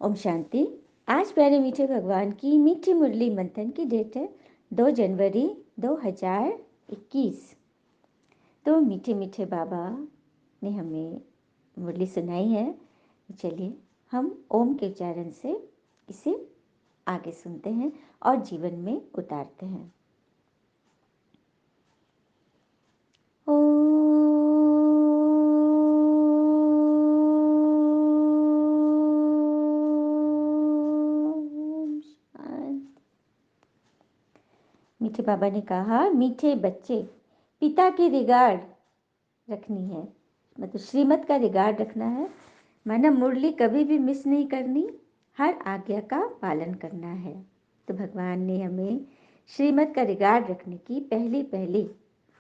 ओम शांति। आज प्यारे मीठे भगवान की मीठी मुरली मंथन की डेट है 2 जनवरी 2021। तो मीठे मीठे बाबा ने हमें मुरली सुनाई है। चलिए हम ओम के उच्चारण से इसे आगे सुनते हैं और जीवन में उतारते हैं। ओम शांति। मीठे बाबा ने कहा, मीठे बच्चे, पिता की रिगार्ड रखनी है, मतलब श्रीमत का रिगार्ड रखना है, माना मुरली कभी भी मिस नहीं करनी, हर आज्ञा का पालन करना है। तो भगवान ने हमें श्रीमत का रिगार्ड रखने की पहली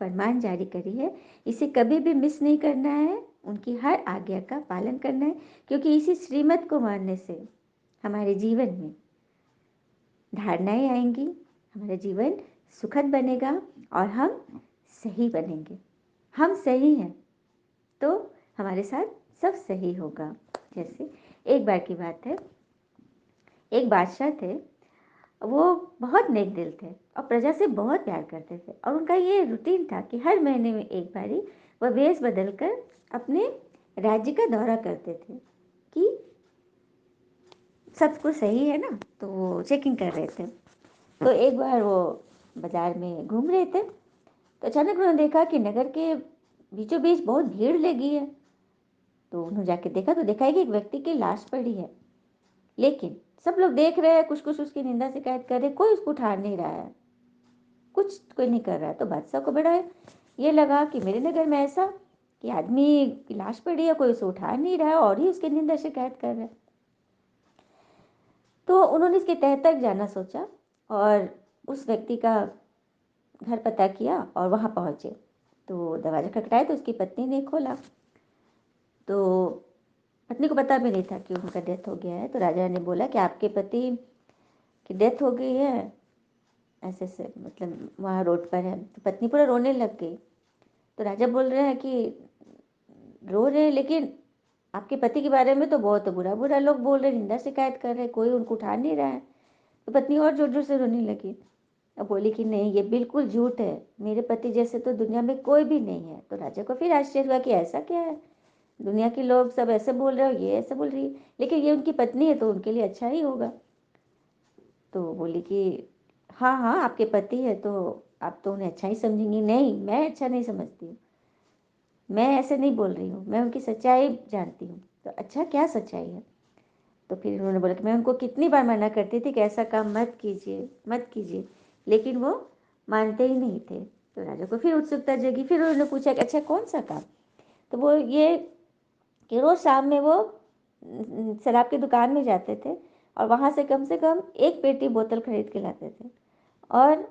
फरमान जारी करी है। इसे कभी भी मिस नहीं करना है, उनकी हर आज्ञा का पालन करना है, क्योंकि इसी श्रीमत को मानने से हमारे जीवन में धारणाएं आएंगी, हमारा जीवन सुखद बनेगा और हम सही बनेंगे। हम सही हैं तो हमारे साथ सब सही होगा। जैसे एक बार की बात है, एक बादशाह थे, वो बहुत नेक दिल थे और प्रजा से बहुत प्यार करते थे, और उनका ये रूटीन था कि हर महीने में एक बारी वह वेश बदलकर अपने राज्य का दौरा करते थे कि सब कुछ सही है ना। तो वो चेकिंग कर रहे थे। तो एक बार वो बाजार में घूम रहे थे, तो अचानक उन्होंने देखा कि नगर के बीचों बीच बहुत भीड़ लगी है। तो उन्होंने जाके देखा तो देखा कि एक व्यक्ति की लाश पड़ी है, लेकिन सब लोग देख रहे हैं, कुछ कुछ उसकी निंदा शिकायत कर रहे, कोई उसको उठा नहीं रहा है, कुछ कोई नहीं कर रहा है। तो बादशाह को बड़ा ये लगा कि मेरे नगर में ऐसा कि आदमी की लाश पड़ी है, कोई उसे उठा नहीं रहा है और ही उसकी निंदा शिकायत कर रहा है। तो उन्होंने इसके तह तक जाना सोचा और उस व्यक्ति का घर पता किया और वहाँ पहुँचे। तो दरवाजा खटखटाया तो उसकी पत्नी ने खोला। तो पत्नी को पता भी नहीं था कि उनका डेथ हो गया है। तो राजा ने बोला कि आपके पति की डेथ हो गई है, ऐसे ऐसे, मतलब वहाँ रोड पर है। तो पत्नी पूरा रोने लग गई। तो राजा बोल रहे हैं कि रो रहे हैं, लेकिन आपके पति के बारे में तो बहुत बुरा बुरा लोग बोल रहे, निंदा शिकायत कर रहे, कोई उनको उठा नहीं रहा है। तो पत्नी और जोर जोर से रोने लगी। अब बोली कि नहीं, ये बिल्कुल झूठ है, मेरे पति जैसे तो दुनिया में कोई भी नहीं है। तो राजा को फिर आश्चर्य हुआ कि ऐसा क्या है, दुनिया के लोग सब ऐसे बोल रहे हो, ये ऐसे बोल रही है, लेकिन ये उनकी पत्नी है तो उनके लिए अच्छा ही होगा। तो बोली कि हाँ हाँ, आपके पति है तो आप तो उन्हें अच्छा ही समझेंगी। नहीं, मैं अच्छा नहीं समझती हूँ, मैं ऐसे नहीं बोल रही हूँ, मैं उनकी सच्चाई जानती हूँ। तो अच्छा, क्या सच्चाई है? तो फिर उन्होंने बोला कि मैं उनको कितनी बार मना करती थी कि ऐसा काम मत कीजिए मत कीजिए, लेकिन वो मानते ही नहीं थे। तो राजा को फिर उत्सुकता जगी। फिर उन्होंने पूछा कि अच्छा, कौन सा काम? तो वो ये कि रोज़ शाम में वो शराब की दुकान में जाते थे और वहाँ से कम एक पेटी बोतल खरीद के लाते थे, और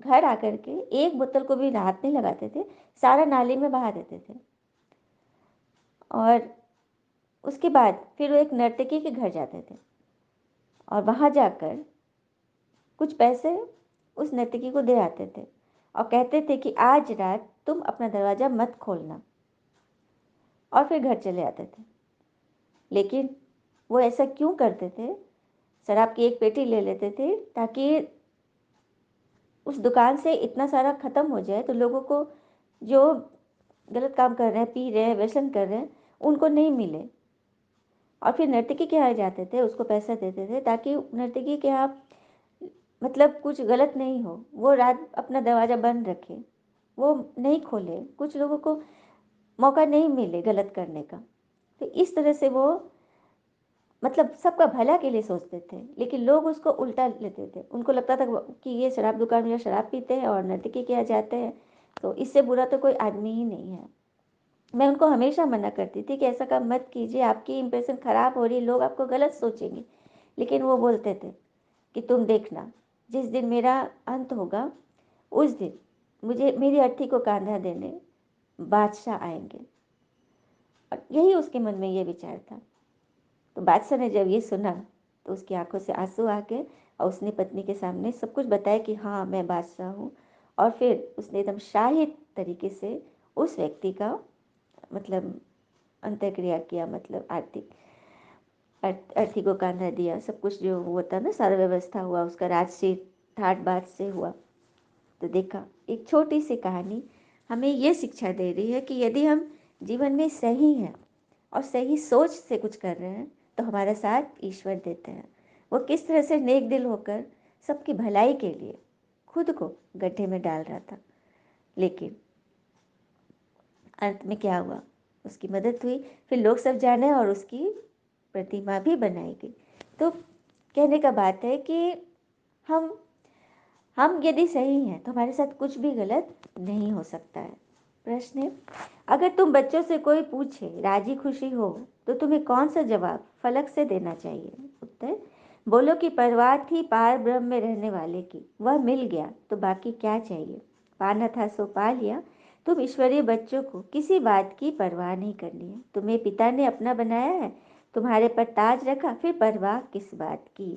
घर आकर के एक बोतल को भी हाथ नहीं लगाते थे, सारा नाली में बहा देते थे। और उसके बाद फिर वो एक नर्तकी के घर जाते थे और वहाँ जाकर कुछ पैसे उस नर्तकी को दे आते थे और कहते थे कि आज रात तुम अपना दरवाज़ा मत खोलना, और फिर घर चले आते थे। लेकिन वो ऐसा क्यों करते थे? शराब की एक पेटी ले लेते थे ताकि उस दुकान से इतना सारा ख़त्म हो जाए तो लोगों को जो गलत काम कर रहे हैं, पी रहे हैं, व्यसन कर रहे हैं, उनको नहीं मिले। और फिर नर्तकी के यहाँ जाते थे, उसको पैसा देते थे ताकि नर्तकी के यहाँ मतलब कुछ गलत नहीं हो, वो रात अपना दरवाज़ा बंद रखे, वो नहीं खोले, कुछ लोगों को मौका नहीं मिले गलत करने का। तो इस तरह से वो मतलब सबका भला के लिए सोचते थे, लेकिन लोग उसको उल्टा लेते थे। उनको लगता था कि ये शराब दुकान में शराब पीते हैं और नर्तकी के यहाँ जाते हैं, तो इससे बुरा तो कोई आदमी ही नहीं है। मैं उनको हमेशा मना करती थी कि ऐसा काम मत कीजिए, आपकी इंप्रेशन ख़राब हो रही, लोग आपको गलत सोचेंगे। लेकिन वो बोलते थे कि तुम देखना, जिस दिन मेरा अंत होगा उस दिन मुझे मेरी अर्थी को कांधा देने बादशाह आएंगे। और यही उसके मन में ये विचार था। तो बादशाह ने जब ये सुना तो उसकी आंखों से आंसू आ गए और उसने पत्नी के सामने सब कुछ बताया कि हाँ, मैं बादशाह हूँ। और फिर उसने एकदम शाही तरीके से उस व्यक्ति का मतलब अंत्यक्रिया किया, मतलब आर्थिक अर्थी को कांधा दिया, सब कुछ जो हुआ था ना, सारा व्यवस्था हुआ, उसका राजसी ठाट बाट से हुआ। तो देखा, एक छोटी सी कहानी हमें ये शिक्षा दे रही है कि यदि हम जीवन में सही हैं और सही सोच से कुछ कर रहे हैं तो हमारा साथ ईश्वर देते हैं। वो किस तरह से नेक दिल होकर सबकी भलाई के लिए खुद को गड्ढे में डाल रहा था, लेकिन अंत में क्या हुआ, उसकी मदद हुई, फिर लोग सब जाने और उसकी प्रतिमा भी बनाई गई। तो कहने का बात है कि हम यदि सही हैं तो हमारे साथ कुछ भी गलत नहीं हो सकता है। प्रश्न है, अगर तुम बच्चों से कोई पूछे राजी खुशी हो तो तुम्हें कौन सा जवाब फलक से देना चाहिए? उत्तर, बोलो कि परवाह थी पार ब्रह्म में रहने वाले की, वह मिल गया तो बाकी क्या चाहिए। पाना था सो पा लिया। तुम ईश्वरीय बच्चों को किसी बात की परवाह नहीं करनी है। तुम्हें पिता ने अपना बनाया है, तुम्हारे पर ताज रखा, फिर परवाह किस बात की।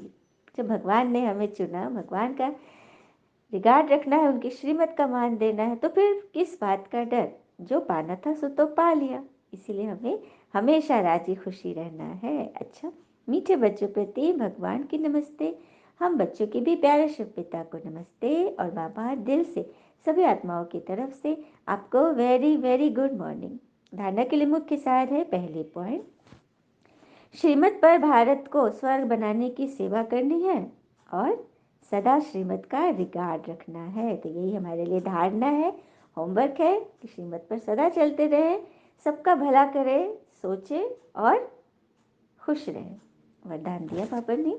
जब भगवान ने हमें चुना, भगवान का रिगार्ड रखना है, उनकी श्रीमत का मान देना है, तो फिर किस बात का डर। जो पाना था सो तो पा लिया, इसीलिए हमें हमेशा राजी खुशी रहना है। अच्छा, मीठे बच्चों प्रति भगवान की नमस्ते। हम बच्चों के भी प्यारे शिव पिता को नमस्ते। और बाबा दिल से सभी आत्माओं की तरफ से आपको वेरी वेरी गुड मॉर्निंग। धारणा के लिए मुख्य सार है, पहली पॉइंट, श्रीमत पर भारत को स्वर्ग बनाने की सेवा करनी है और सदा श्रीमत का रिगार्ड रखना है। तो यही हमारे लिए धारणा है, होमवर्क है कि श्रीमत पर सदा चलते रहे, सबका भला करे, सोचे और खुश रहे। वरदान दिया पापा ने।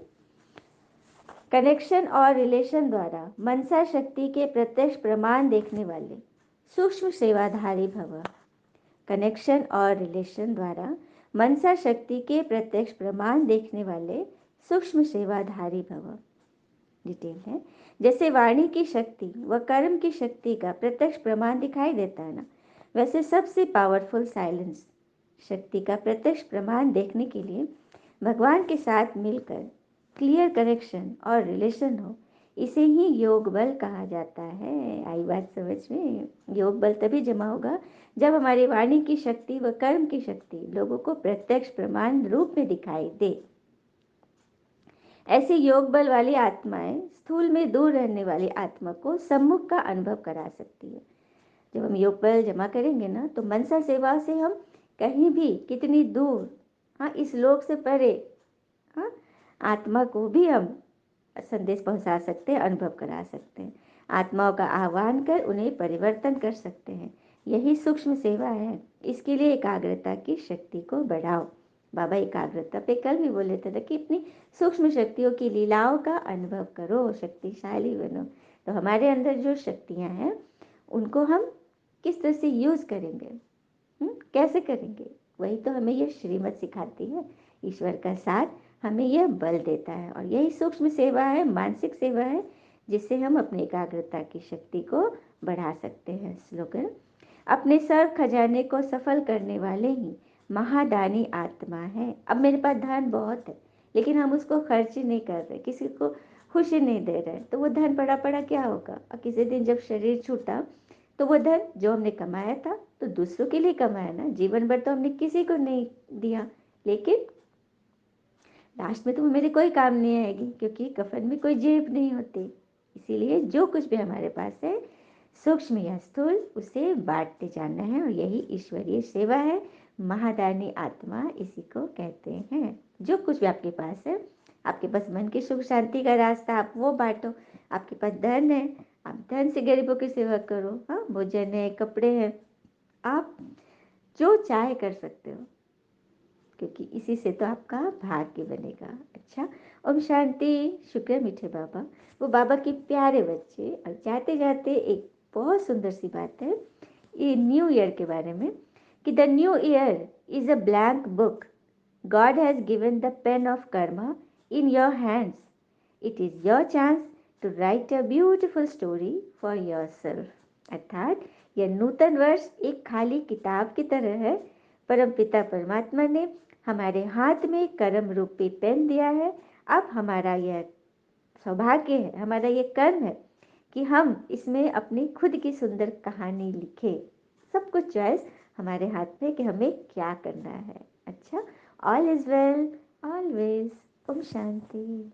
कनेक्शन और रिलेशन द्वारा मनसा शक्ति के प्रत्यक्ष प्रमाण देखने वाले सूक्ष्म सेवाधारी भव। कनेक्शन और रिलेशन द्वारा मनसा शक्ति के प्रत्यक्ष प्रमाण देखने वाले सूक्ष्म सेवाधारी भव। डिटेल है, जैसे वाणी की शक्ति व कर्म की शक्ति का प्रत्यक्ष प्रमाण दिखाई देता है ना, वैसे सबसे पावरफुल साइलेंस शक्ति का प्रत्यक्ष प्रमाण देखने के लिए भगवान के साथ मिलकर क्लियर कनेक्शन और रिलेशन हो, इसे ही योग बल कहा जाता है। आई बात समझ में? योग बल तभी जमा होगा जब हमारी वाणी की शक्ति व कर्म की शक्ति लोगों को प्रत्यक्ष प्रमाण रूप में दिखाई दे। ऐसी योग बल वाली आत्माएं स्थूल में दूर रहने वाली आत्मा को सम्मुख का अनुभव करा सकती है। जब हम योग बल जमा करेंगे ना, तो मनसा सेवा से हम कहीं भी कितनी दूर, हाँ, इस लोक से परे, हाँ, आत्मा को भी हम संदेश पहुंचा सकते हैं, अनुभव करा सकते हैं, आत्माओं का आह्वान कर उन्हें परिवर्तन कर सकते हैं। यही सूक्ष्म सेवा है। इसके लिए एकाग्रता की शक्ति को बढ़ाओ। बाबा एकाग्रता पे कल भी बोले थे कि अपनी सूक्ष्म शक्तियों की लीलाओं का अनुभव करो, शक्तिशाली बनो। तो हमारे अंदर जो शक्तियां हैं उनको हम किस तरह से यूज करेंगे, कैसे करेंगे, वही तो हमें ये श्रीमत सिखाती है। ईश्वर का साथ हमें यह बल देता है और यही सूक्ष्म सेवा है, मानसिक सेवा है, जिससे हम अपनी एकाग्रता की शक्ति को बढ़ा सकते हैं। स्लोगन, अपने सर्व खजाने को सफल करने वाले ही महादानी आत्मा है। अब मेरे पास धन बहुत है, लेकिन हम उसको खर्च नहीं कर रहे, किसी को खुशी नहीं दे रहे, तो वो धन पड़ा पड़ा क्या होगा। और किसी दिन जब शरीर छूटा तो वो धन जो हमने कमाया था तो दूसरों के लिए कमाया ना, जीवन भर तो हमने किसी को नहीं दिया, लेकिन लास्ट में तो वो मेरे कोई काम नहीं आएगी, क्योंकि कफन में कोई जेब नहीं होती। इसीलिए जो कुछ भी हमारे पास है, सूक्ष्म या स्थूल, उसे बांटते जाना है और यही ईश्वरीय सेवा है। महादानी आत्मा इसी को कहते हैं। जो कुछ भी आपके पास है, आपके पास मन की सुख शांति का रास्ता, आप वो बांटो। आपके पास धन है, आप धन से गरीबों की सेवा करो, हाँ, भोजन है, कपड़े हैं, आप जो चाहे कर सकते हो, क्योंकि इसी से तो आपका भाग्य बनेगा। अच्छा, ओम शांति। शुक्र मीठे बाबा, वो बाबा के प्यारे बच्चे। और जाते जाते एक बहुत सुंदर सी बात है ये न्यू ईयर के बारे में, कि the new year is a blank book, God has given the pen of karma in your hands, it is your chance to write a beautiful story for yourself. अर्थात यह नूतन वर्ष एक खाली किताब की तरह है। परम पिता परमात्मा ने हमारे हाथ में कर्म रूपी पेन दिया है। अब हमारा यह सौभाग्य है, हमारा ये कर्म है कि हम इसमें अपनी खुद की सुंदर कहानी लिखें। सब कुछ चॉइस हमारे हाथ में कि हमें क्या करना है। अच्छा, ऑल इज वेल। ऑलवेज। ओम शांति।